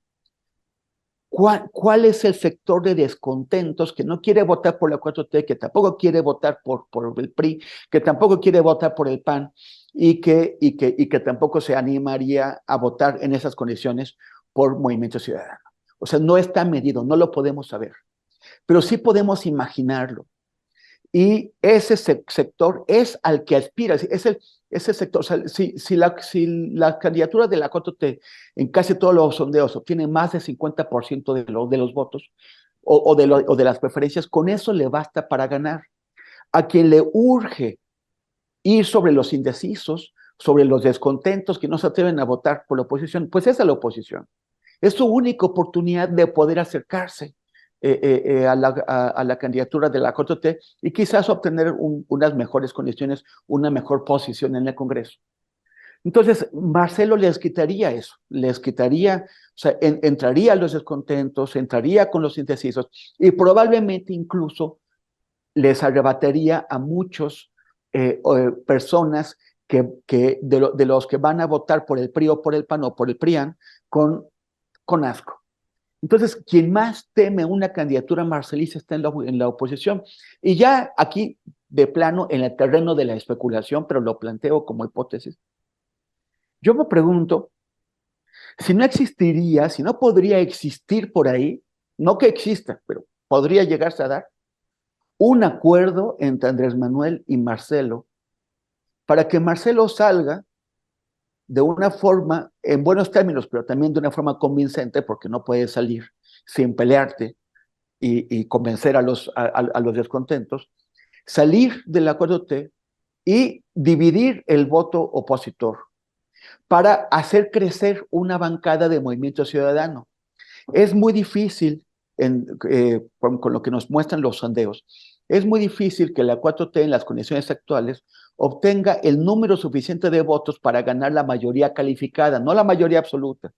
cuál es el sector de descontentos que no quiere votar por la 4T, que tampoco quiere votar por el PRI, que tampoco quiere votar por el PAN y que tampoco se animaría a votar en esas condiciones por Movimiento Ciudadano. O sea, no está medido, no lo podemos saber, pero sí podemos imaginarlo. Y ese sector es al que aspira, ese sector. O sea, si la candidatura de la 4T en casi todos los sondeos obtiene más del 50% de los votos o de las preferencias, con eso le basta para ganar. A quien le urge ir sobre los indecisos, sobre los descontentos que no se atreven a votar por la oposición, pues es a la oposición. Es su única oportunidad de poder acercarse a la candidatura de la 4T y quizás obtener unas mejores condiciones, una mejor posición en el Congreso. Entonces, Marcelo les quitaría eso, les quitaría, o sea, entraría a los descontentos, entraría con los indecisos y probablemente incluso les arrebataría a muchos personas de los que van a votar por el PRI o por el PAN o por el PRIAN con asco. Entonces, quien más teme una candidatura marcelista está en la oposición. Y ya aquí, de plano, en el terreno de la especulación, pero lo planteo como hipótesis, yo me pregunto si no existiría, si no podría existir por ahí, no que exista, pero podría llegarse a dar un acuerdo entre Andrés Manuel y Marcelo para que Marcelo salga de una forma, en buenos términos, pero también de una forma convincente, porque no puedes salir sin pelearte y convencer a los descontentos, salir del acuerdo T y dividir el voto opositor para hacer crecer una bancada de Movimiento Ciudadano. Es muy difícil, con lo que nos muestran los sondeos, es muy difícil que la 4T en las condiciones actuales obtenga el número suficiente de votos para ganar la mayoría calificada, no la mayoría absoluta,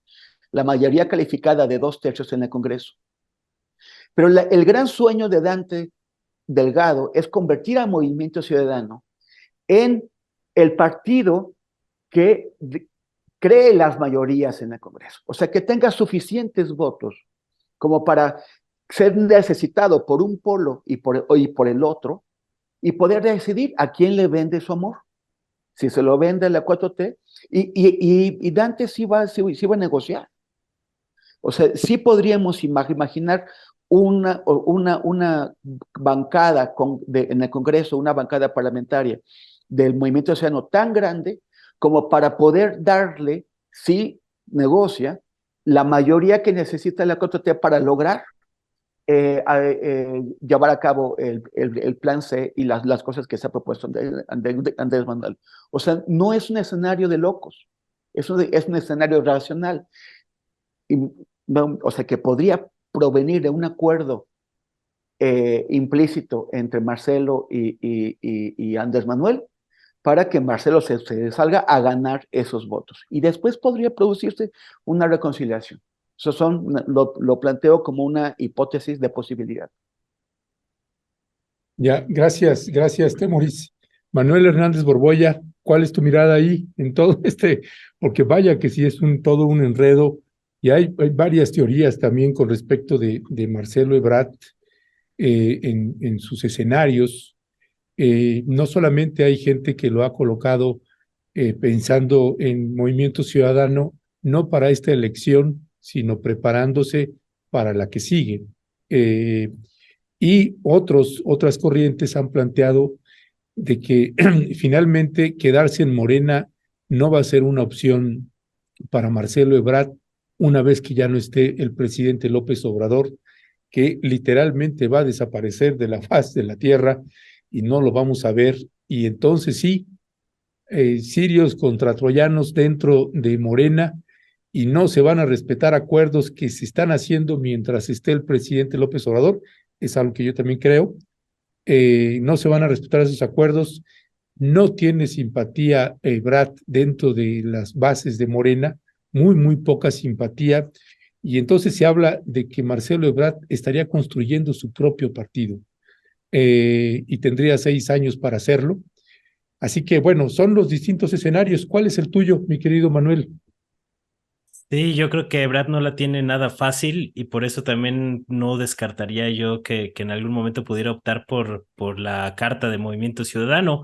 la mayoría calificada de 2/3 en el Congreso. Pero el gran sueño de Dante Delgado es convertir al Movimiento Ciudadano en el partido que cree las mayorías en el Congreso. O sea, que tenga suficientes votos como para ser necesitado por un polo y por el otro, y poder decidir a quién le vende su amor. Si se lo vende a la 4T, y Dante sí va a negociar. O sea, sí podríamos imaginar una bancada en el Congreso, una bancada parlamentaria del Movimiento Ciudadano tan grande como para poder darle, si negocia, la mayoría que necesita la 4T para lograr llevar a cabo el plan C y las cosas que se ha propuesto Andrés Manuel. O sea, no es un escenario de locos, es un escenario racional. O sea, que podría provenir de un acuerdo implícito entre Marcelo y Andrés Manuel para que Marcelo se salga a ganar esos votos. Y después podría producirse una reconciliación. Eso lo planteo como una hipótesis de posibilidad. Ya, gracias, Temoris. Manuel Hernández Borboya, ¿cuál es tu mirada ahí en todo porque vaya que sí es todo un enredo, y hay varias teorías también con respecto de Marcelo Ebrard en sus escenarios. No solamente hay gente que lo ha colocado pensando en Movimiento Ciudadano, no para esta elección, sino preparándose para la que sigue. Y otras corrientes han planteado de que finalmente quedarse en Morena no va a ser una opción para Marcelo Ebrard una vez que ya no esté el presidente López Obrador, que literalmente va a desaparecer de la faz de la tierra y no lo vamos a ver. Y entonces sí, sirios contra troyanos dentro de Morena, y no se van a respetar acuerdos que se están haciendo mientras esté el presidente López Obrador. Es algo que yo también creo. No se van a respetar esos acuerdos. No tiene simpatía Ebrard dentro de las bases de Morena, muy poca simpatía, y entonces se habla de que Marcelo Ebrard estaría construyendo su propio partido y tendría 6 años para hacerlo. Así que bueno, son los distintos escenarios. ¿Cuál es el tuyo, mi querido Manuel? Sí, yo creo que Brad no la tiene nada fácil y por eso también no descartaría yo que en algún momento pudiera optar por la carta de Movimiento Ciudadano,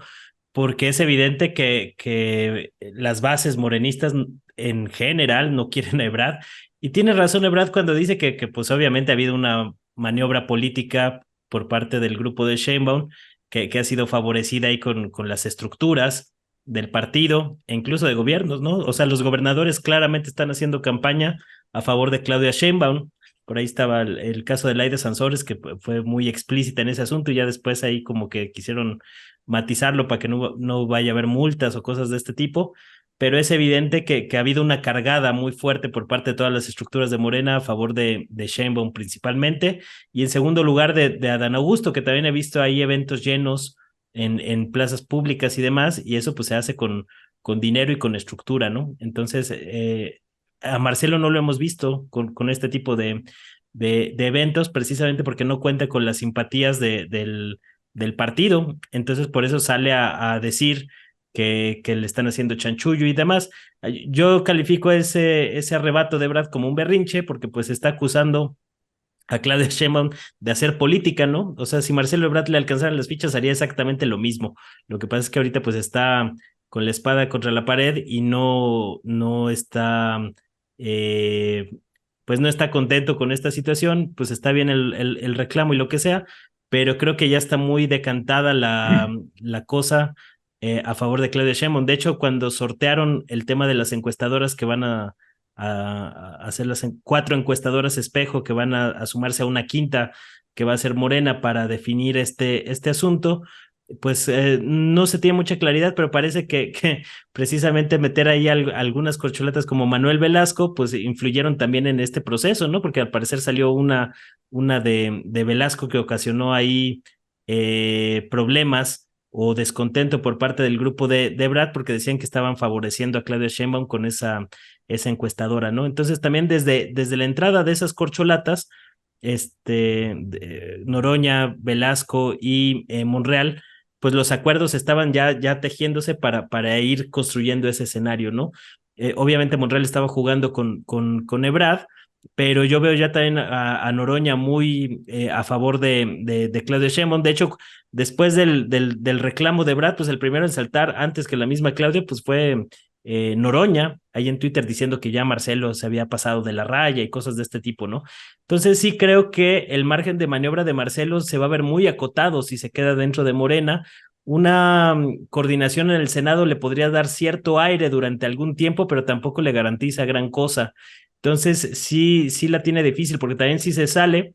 porque es evidente que las bases morenistas en general no quieren a Ebrard. Y tiene razón Ebrard cuando dice que pues obviamente ha habido una maniobra política por parte del grupo de Sheinbaum que ha sido favorecida ahí con las estructuras del partido e incluso de gobiernos, ¿no? O sea, los gobernadores claramente están haciendo campaña a favor de Claudia Sheinbaum. Por ahí estaba el caso de Laida Sansores, que fue muy explícita en ese asunto, y ya después ahí como que quisieron matizarlo para que no vaya a haber multas o cosas de este tipo, pero es evidente que ha habido una cargada muy fuerte por parte de todas las estructuras de Morena a favor de Sheinbaum principalmente, y en segundo lugar de Adán Augusto, que también he visto ahí eventos llenos en plazas públicas y demás, y eso pues se hace con dinero y con estructura, ¿no? Entonces, a Marcelo no lo hemos visto con este tipo de eventos, precisamente porque no cuenta con las simpatías del partido, entonces por eso sale a decir que le están haciendo chanchullo y demás. Yo califico ese arrebato de Brad como un berrinche, porque pues está acusando a Claudia Sheinbaum de hacer política, ¿no? O sea, si Marcelo Ebrard le alcanzaran las fichas, haría exactamente lo mismo. Lo que pasa es que ahorita pues está con la espada contra la pared y no está, eh, pues no está contento con esta situación, pues está bien el reclamo y lo que sea, pero creo que ya está muy decantada la cosa a favor de Claudia Sheinbaum. De hecho, cuando sortearon el tema de las encuestadoras que van a hacer las 4 encuestadoras espejo que van a sumarse a una quinta que va a ser Morena para definir este asunto, pues no se tiene mucha claridad, pero parece que precisamente meter ahí algunas corcholatas como Manuel Velasco, pues influyeron también en este proceso, ¿no? Porque al parecer salió una de Velasco que ocasionó ahí problemas o descontento por parte del grupo de Brad, porque decían que estaban favoreciendo a Claudia Sheinbaum con esa encuestadora, ¿no? Entonces también desde la entrada de esas corcholatas, Noroña, Velasco y Monreal, pues los acuerdos estaban ya tejiéndose para ir construyendo ese escenario, ¿no? Obviamente Monreal estaba jugando con Ebrard, pero yo veo ya también a Noroña muy a favor de Claudia Sheinbaum. De hecho, después del reclamo de Brad, pues el primero en saltar antes que la misma Claudia, pues fue Noroña, ahí en Twitter diciendo que ya Marcelo se había pasado de la raya y cosas de este tipo, ¿no? Entonces sí creo que el margen de maniobra de Marcelo se va a ver muy acotado si se queda dentro de Morena. Una coordinación en el Senado le podría dar cierto aire durante algún tiempo, pero tampoco le garantiza gran cosa. Entonces sí la tiene difícil, porque también si se sale,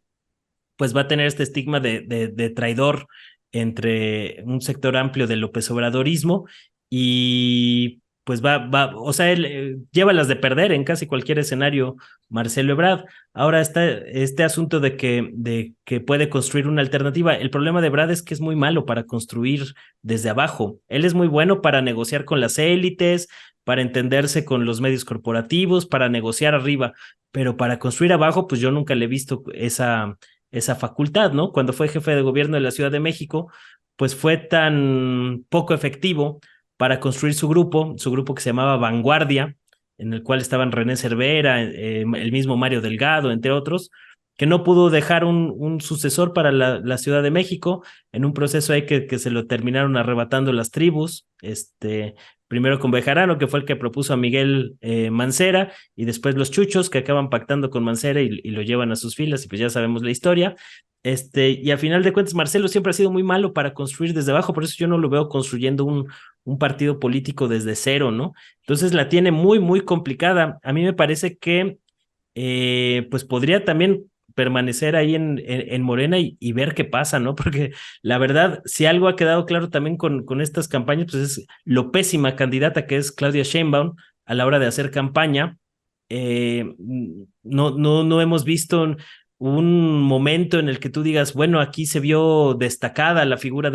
pues va a tener este estigma de traidor entre un sector amplio del López Obradorismo y pues o sea, él lleva las de perder en casi cualquier escenario Marcelo Ebrard. Ahora está este asunto de que puede construir una alternativa. El problema de Ebrard es que es muy malo para construir desde abajo. Él es muy bueno para negociar con las élites, para entenderse con los medios corporativos, para negociar arriba, pero para construir abajo, pues yo nunca le he visto esa facultad, ¿no? Cuando fue jefe de gobierno de la Ciudad de México, pues fue tan poco efectivo para construir su grupo que se llamaba Vanguardia, en el cual estaban René Cervera, el mismo Mario Delgado, entre otros, que no pudo dejar un sucesor para la Ciudad de México en un proceso ahí que se lo terminaron arrebatando las tribus, primero con Bejarano, que fue el que propuso a Miguel Mancera, y después los Chuchos, que acaban pactando con Mancera y lo llevan a sus filas, y pues ya sabemos la historia. Y a final de cuentas, Marcelo siempre ha sido muy malo para construir desde abajo, por eso yo no lo veo construyendo un partido político desde cero, ¿no? Entonces la tiene muy complicada. A mí me parece que pues podría también permanecer ahí en Morena y ver qué pasa, ¿no? Porque la verdad, si algo ha quedado claro también con estas campañas, pues es lo pésima candidata que es Claudia Sheinbaum a la hora de hacer campaña. No hemos visto un momento en el que tú digas, bueno, aquí se vio destacada la figura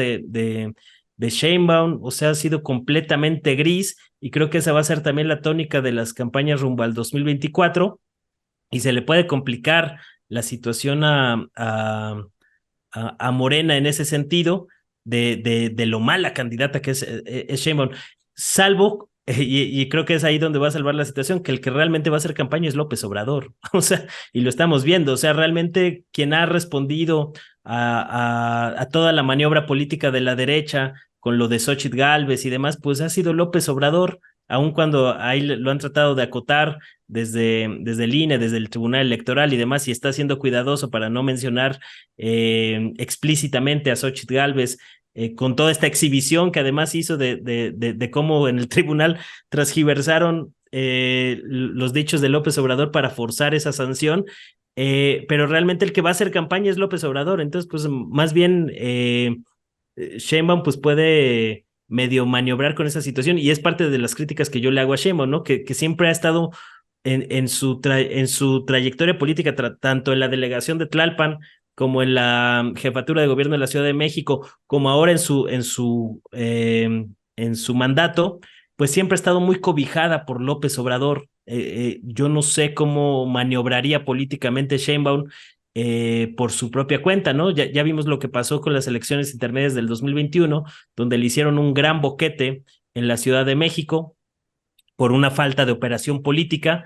de Sheinbaum, o sea, ha sido completamente gris, y creo que esa va a ser también la tónica de las campañas rumbo al 2024, y se le puede complicar la situación a Morena en ese sentido, de lo mala candidata que es Sheinbaum, salvo, y creo que es ahí donde va a salvar la situación, que el que realmente va a hacer campaña es López Obrador, o sea, y lo estamos viendo, o sea, realmente quien ha respondido a toda la maniobra política de la derecha con lo de Xóchitl Gálvez y demás, pues ha sido López Obrador, aun cuando ahí lo han tratado de acotar desde el INE, desde el Tribunal Electoral y demás, y está siendo cuidadoso para no mencionar explícitamente a Xóchitl Gálvez, con toda esta exhibición que además hizo de cómo en el tribunal transgiversaron los dichos de López Obrador para forzar esa sanción, pero realmente el que va a hacer campaña es López Obrador, entonces pues más bien Sheinbaum pues puede medio maniobrar con esa situación, y es parte de las críticas que yo le hago a Sheinbaum, ¿no? Que siempre ha estado en su trayectoria política, tanto en la delegación de Tlalpan como en la jefatura de gobierno de la Ciudad de México, como ahora en su mandato, pues siempre ha estado muy cobijada por López Obrador. Yo no sé cómo maniobraría políticamente Sheinbaum por su propia cuenta, ¿no? Ya vimos lo que pasó con las elecciones intermedias del 2021, donde le hicieron un gran boquete en la Ciudad de México por una falta de operación política.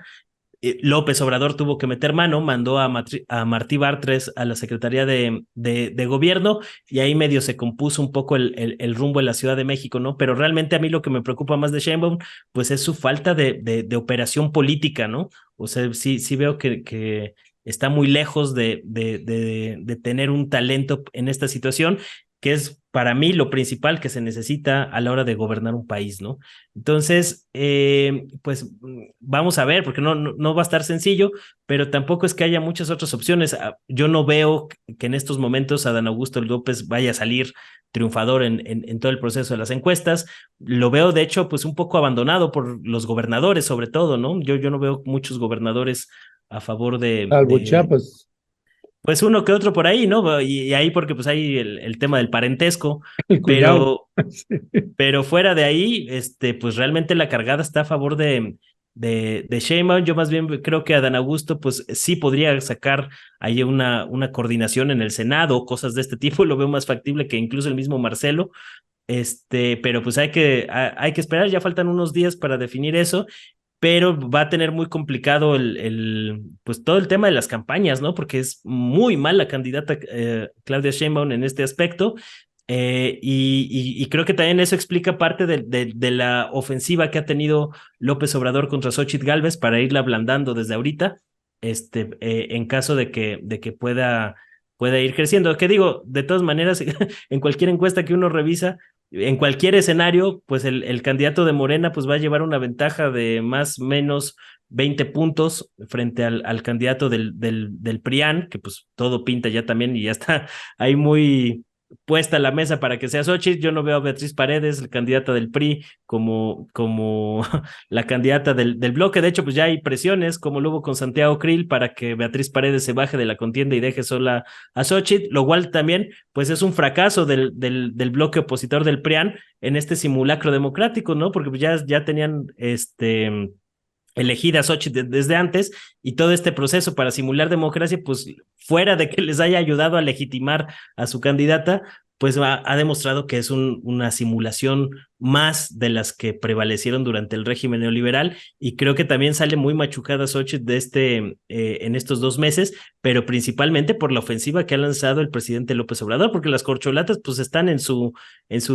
López Obrador tuvo que meter mano, mandó a Martí Bartres a la Secretaría de Gobierno, y ahí medio se compuso un poco el rumbo en la Ciudad de México, ¿no? Pero realmente a mí lo que me preocupa más de Sheinbaum, pues es su falta de operación política, ¿no? O sea, sí veo que está muy lejos de tener un talento en esta situación, que es para mí lo principal que se necesita a la hora de gobernar un país, ¿no? Entonces, pues vamos a ver, porque no va a estar sencillo, pero tampoco es que haya muchas otras opciones. Yo no veo que en estos momentos Adán Augusto López vaya a salir triunfador en todo el proceso de las encuestas. Lo veo, de hecho, pues un poco abandonado por los gobernadores, sobre todo, ¿no? Yo no veo muchos gobernadores a favor Salvo Chiapas, pues uno que otro por ahí, ¿no? Y ahí porque pues hay el tema del parentesco, el cuñado. pero pero fuera de ahí, pues realmente la cargada está a favor de Sheinbaum. Yo más bien creo que Adán Augusto, pues sí podría sacar ahí una coordinación en el Senado, cosas de este tipo, lo veo más factible que incluso el mismo Marcelo. Pero pues hay que esperar, ya faltan unos días para definir eso, pero va a tener muy complicado pues todo el tema de las campañas, ¿no? Porque es muy mala candidata Claudia Sheinbaum en este aspecto. Y creo que también eso explica parte de la ofensiva que ha tenido López Obrador contra Xóchitl Gálvez para irla ablandando desde ahorita, en caso de que pueda ir creciendo. Que digo, de todas maneras, en cualquier encuesta que uno revisa, en cualquier escenario, pues el candidato de Morena pues va a llevar una ventaja de más o menos 20 puntos frente al candidato del PRIAN, que pues todo pinta ya también y ya está ahí muy puesta la mesa para que sea Xóchitl. Yo no veo a Beatriz Paredes, la candidata del PRI, como la candidata del bloque. De hecho, pues ya hay presiones, como lo hubo con Santiago Krill, para que Beatriz Paredes se baje de la contienda y deje sola a Xóchitl, lo cual también pues es un fracaso del bloque opositor del PRIAN en este simulacro democrático, ¿no? Porque ya tenían elegida Xóchitl desde antes, y todo este proceso para simular democracia, pues fuera de que les haya ayudado a legitimar a su candidata, pues ha demostrado que es una simulación más de las que prevalecieron durante el régimen neoliberal, y creo que también sale muy machucada Xóchitl en estos 2 meses, pero principalmente por la ofensiva que ha lanzado el presidente López Obrador, porque las corcholatas pues están en su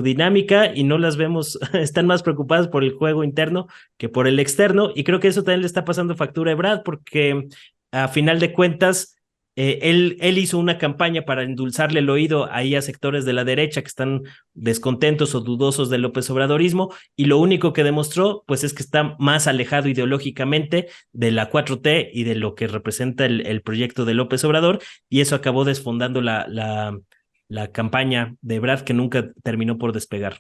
dinámica y no las vemos, están más preocupadas por el juego interno que por el externo, y creo que eso también le está pasando factura a Ebrard, porque a final de cuentas él hizo una campaña para endulzarle el oído ahí a sectores de la derecha que están descontentos o dudosos del López Obradorismo, y lo único que demostró pues es que está más alejado ideológicamente de la 4T y de lo que representa el proyecto de López Obrador, y eso acabó desfondando la campaña de Ebrard, que nunca terminó por despegar.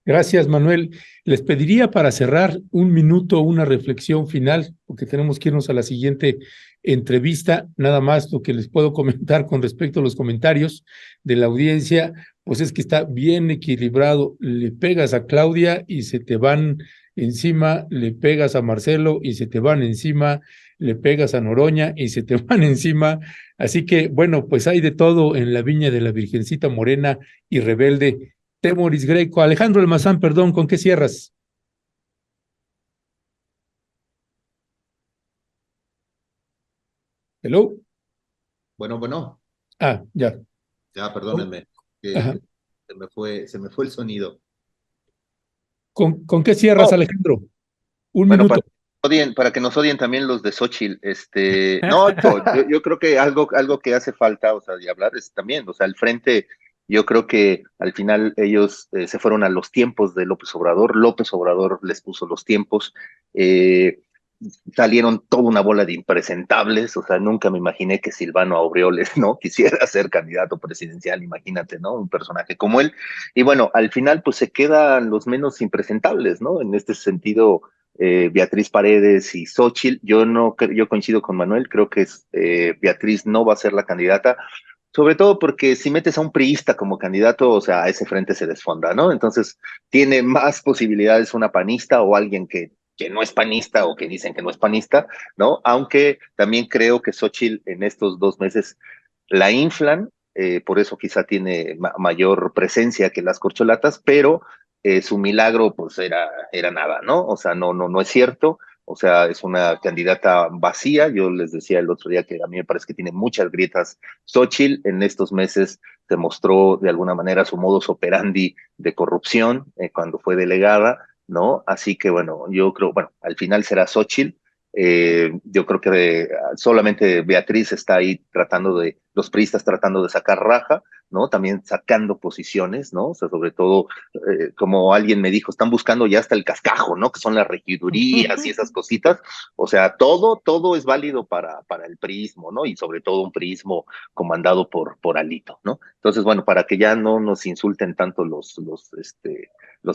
Gracias, Manuel. Les pediría para cerrar un minuto una reflexión final, porque tenemos que irnos a la siguiente entrevista. Nada más lo que les puedo comentar con respecto a los comentarios de la audiencia pues es que está bien equilibrado. Le pegas a Claudia y se te van encima, le pegas a Marcelo y se te van encima, le pegas a Noroña y se te van encima. Así que, bueno, pues hay de todo en la viña de la Virgencita Morena y Rebelde. Temoris Greco, Alejandro Almazán, perdón, ¿con qué cierras? Hello. Bueno, Ah, ya. ya perdónenme, Ajá. que se me fue el sonido. ¿Con qué cierras, No, Alejandro? Un bueno, minuto. para que nos odien también los de Xochitl, no, yo creo que algo que hace falta, o sea, de hablar es también, o sea, el frente, yo creo que al final ellos se fueron a los tiempos de López Obrador les puso los tiempos, eh, salieron toda una bola de impresentables, o sea, nunca me imaginé que Silvano Aureoles, ¿no? Quisiera ser candidato presidencial, imagínate, ¿no? Un personaje como él. Y bueno, al final pues se quedan los menos impresentables, ¿no? En este sentido, Beatriz Paredes y Xochitl, yo coincido con Manuel, creo que Beatriz no va a ser la candidata, sobre todo porque si metes a un priista como candidato, o sea, a ese frente se desfonda, ¿no? Entonces, tiene más posibilidades una panista o alguien que no es panista o que dicen que no es panista, ¿no? Aunque también creo que Xochitl en estos 2 meses la inflan, por eso quizá tiene mayor presencia que las corcholatas, pero su milagro pues era nada, ¿no? O sea, no es cierto. O sea, es una candidata vacía. Yo les decía el otro día que a mí me parece que tiene muchas grietas. Xochitl en estos meses se mostró de alguna manera su modus operandi de corrupción cuando fue delegada, ¿no? Así que bueno, yo creo, bueno, al final será Xochitl. Yo creo que solamente Beatriz está ahí los priistas tratando de sacar raja, ¿no? También sacando posiciones, ¿no? O sea, sobre todo, como alguien me dijo, están buscando ya hasta el cascajo, ¿no? Que son las regidurías y esas cositas. O sea, todo es válido para el priismo, ¿no? Y sobre todo un priismo comandado por Alito, ¿no? Entonces, bueno, para que ya no nos insulten tanto los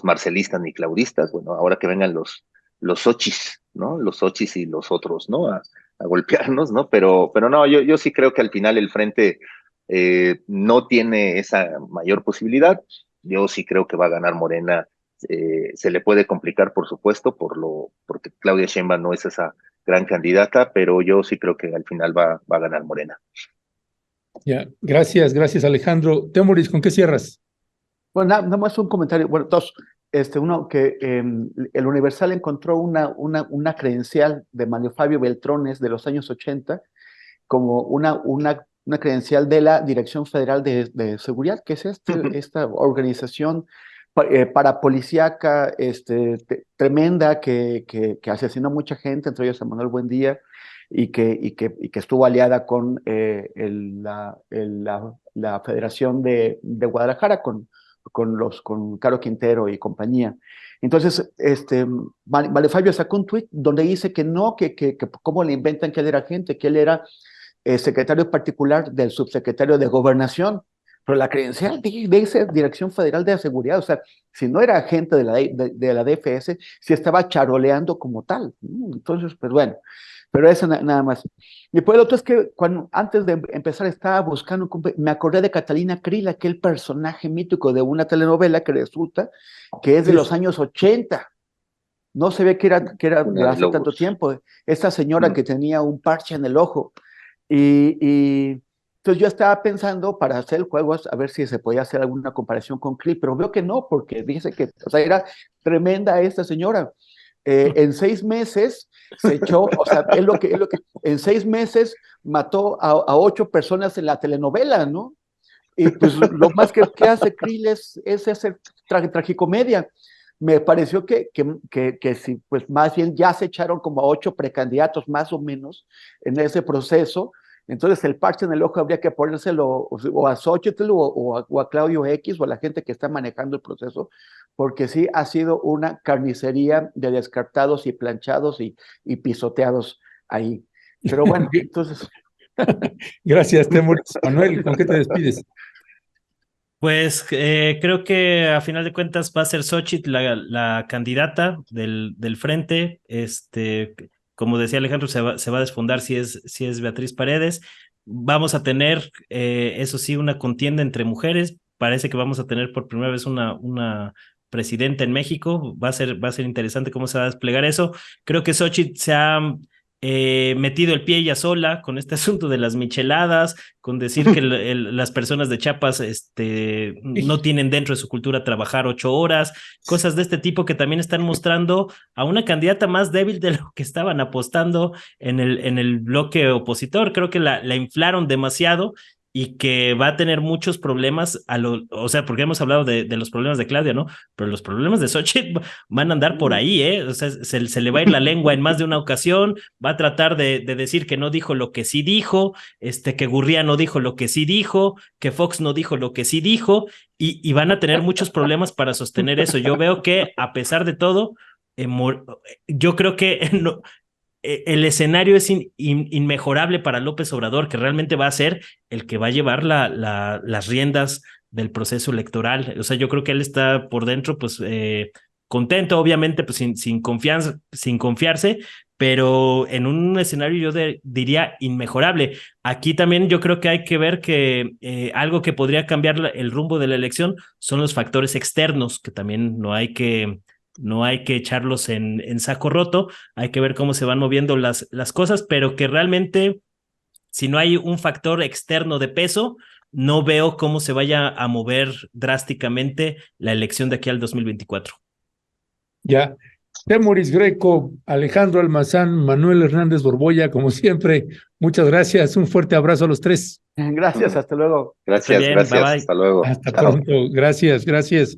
marcelistas ni claudistas, bueno, ahora que vengan los Xochis, ¿no? Los Xochis y los otros, ¿no? A golpearnos, ¿no? Pero no, yo sí creo que al final el frente no tiene esa mayor posibilidad. Yo sí creo que va a ganar Morena. Se le puede complicar, por supuesto, porque Claudia Sheinbaum no es esa gran candidata, pero yo sí creo que al final va a ganar Morena. Ya, gracias, Alejandro. Temoris, ¿con qué cierras? Bueno, nada más un comentario. Bueno, dos. Uno que el Universal encontró una credencial de Mario Fabio Beltrones de los años 80 como una credencial de la Dirección Federal de Seguridad, que es esta organización parapolicíaca tremenda que asesinó mucha gente, entre ellos a Manuel Buendía, y que estuvo aliada con la Federación de Guadalajara, con Caro Quintero y compañía. Entonces, Mario Fabio sacó un tuit donde dice que no, que cómo le inventan que él era agente, que él era secretario particular del subsecretario de Gobernación, pero la credencial de esa Dirección Federal de Seguridad, o sea, si no era agente de la DFS, si estaba charoleando como tal. Entonces, pues bueno, pero eso nada más. Y pues el otro es que antes de empezar estaba buscando, me acordé de Catalina Krill, aquel personaje mítico de una telenovela que resulta que es de los años 80. No se ve que era de hace tanto tiempo. Esta señora que tenía un parche en el ojo. Y entonces yo estaba pensando para hacer el juego a ver si se podía hacer alguna comparación con Krill, pero veo que no, porque dice que, o sea, era tremenda esta señora. En 6 meses se echó, o sea, es lo que en 6 meses mató a 8 personas en la telenovela, ¿no? Y pues lo más que hace Krill es hacer tragicomedia. Me pareció que sí, pues más bien ya se echaron como a 8 precandidatos más o menos en ese proceso. Entonces el parche en el ojo habría que ponérselo o a Xochitl o a Claudio X o a la gente que está manejando el proceso, porque sí ha sido una carnicería de descartados y planchados y pisoteados ahí. Pero bueno, entonces... Gracias, Temoris. Manuel, ¿con qué te despides? Pues creo que a final de cuentas va a ser Xochitl la candidata del frente. Como decía Alejandro, se va a desfondar si es Beatriz Paredes. Vamos a tener, eso sí, una contienda entre mujeres. parece que vamos a tener por primera vez una presidenta en México. Va a ser interesante cómo se va a desplegar eso. Creo que Xochitl se ha metido el pie ella sola con este asunto de las micheladas, con decir que las personas de Chiapas no tienen dentro de su cultura trabajar 8 horas, cosas de este tipo que también están mostrando a una candidata más débil de lo que estaban apostando en el bloque opositor. Creo que la inflaron demasiado y que va a tener muchos problemas, o sea, porque hemos hablado de los problemas de Claudia, ¿no? Pero los problemas de Xochitl van a andar por ahí, ¿eh? O sea, se le va a ir la lengua en más de una ocasión, va a tratar de decir que no dijo lo que sí dijo, que Gurría no dijo lo que sí dijo, que Fox no dijo lo que sí dijo, y van a tener muchos problemas para sostener eso. Yo veo que, a pesar de todo, yo creo que no, el escenario es inmejorable para López Obrador, que realmente va a ser el que va a llevar las riendas del proceso electoral. O sea, yo creo que él está por dentro, pues, contento, obviamente, pues sin confiarse, pero en un escenario yo diría inmejorable. Aquí también yo creo que hay que ver que algo que podría cambiar el rumbo de la elección son los factores externos, que también no hay que echarlos en saco roto. Hay que ver cómo se van moviendo las cosas, pero que realmente, si no hay un factor externo de peso, no veo cómo se vaya a mover drásticamente la elección de aquí al 2024. Ya. Temoris Greco, Alejandro Almazán, Manuel Hernández Borboya, como siempre, muchas gracias. Un fuerte abrazo a los tres. Gracias, hasta luego. Gracias, Bien, gracias. bye, bye. Hasta luego. Hasta Chao. pronto. Gracias, gracias.